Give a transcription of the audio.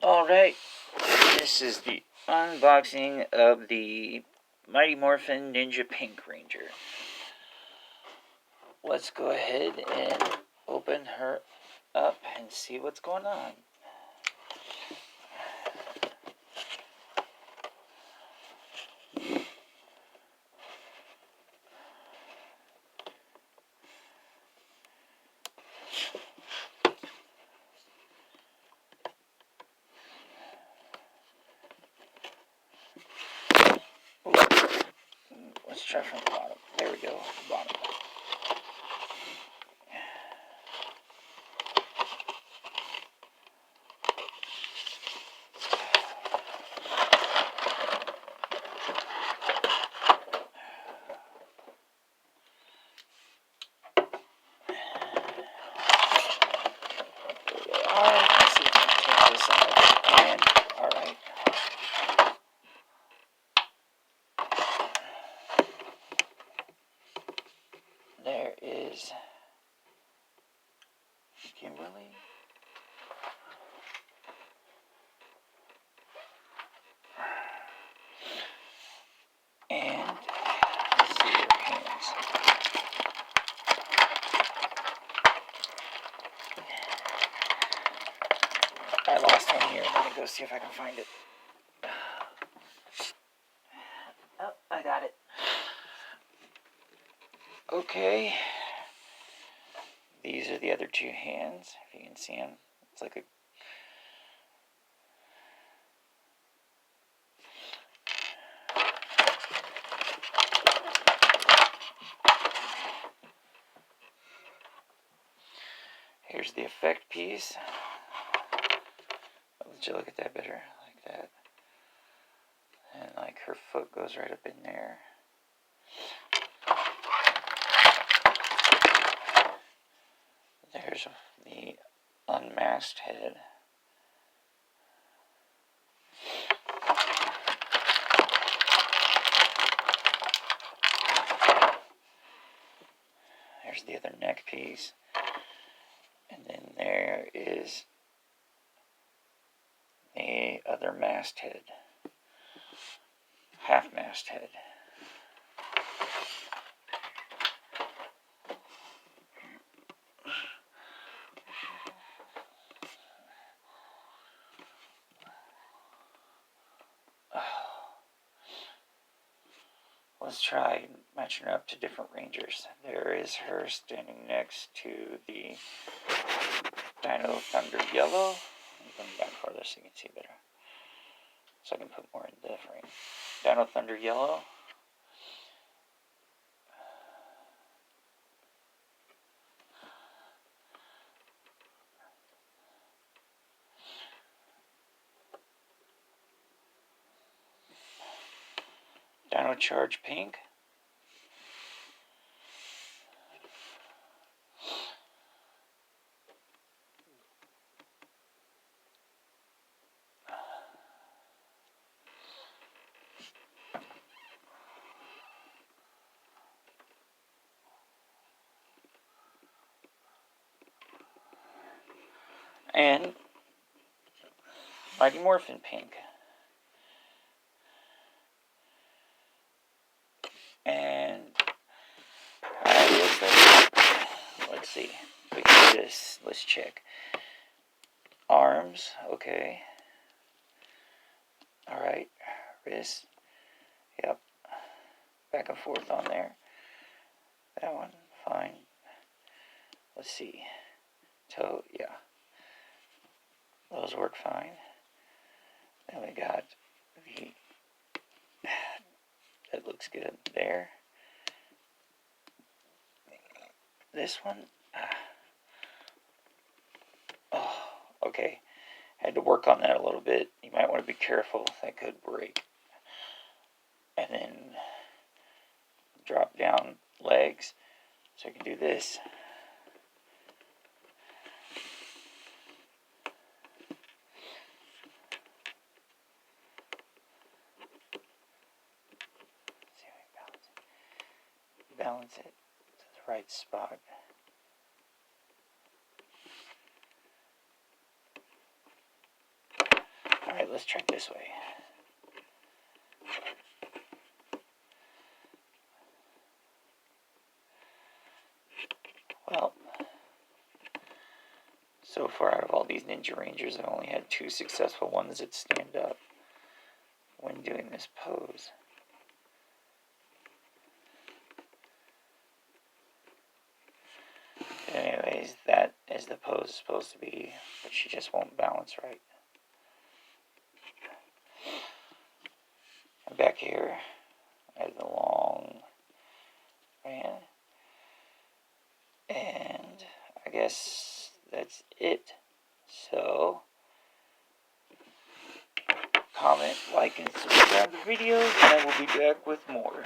Alright, this is the unboxing of the Mighty Morphin Ninja Pink Ranger. Let's go ahead and open her up and see what's going on. Let's try from the bottom. There we go, bottom. Let's see if we can take this out. And, alright. There is Kimberly. And let's see her hands. I lost one here. Let me go see if I can find it. Oh, I got it. Okay. These are the other two hands, if you can see them. It's like a... Here's the effect piece. I'll let you look at that better, like that. And like her foot goes right up in there. There's the unmasked head. There's the other neck piece. And then there is the other mast head. Half mast head. Let's try matching her up to different Rangers. There is her standing next to the Dino Thunder Yellow. I'm going back farther so you can see better. So I can put more in the frame. Dino Thunder Yellow. Dino Charge Pink. And Mighty Morphin Pink. And let's see. We can do this. Let's check. Arms, okay. Alright. Wrist. Yep. Back and forth on there. That one, fine. Let's see. Toe, yeah. Those work fine. Then we got the... That looks good there. This one... Oh, okay. Had to work on that a little bit. You might want to be careful. That could break. And then drop down legs. So I can do this. See how we balance it. Balance it to the right spot. Alright, let's try this way. Well, so far out of all these Ninja Rangers, I've only had 2 successful ones that stand up when doing this pose. Anyways, that is the pose supposed to be, but she just won't balance right. And back here, I have the long band. And I guess that's it. So, comment, like, and subscribe the videos, and I will be back with more.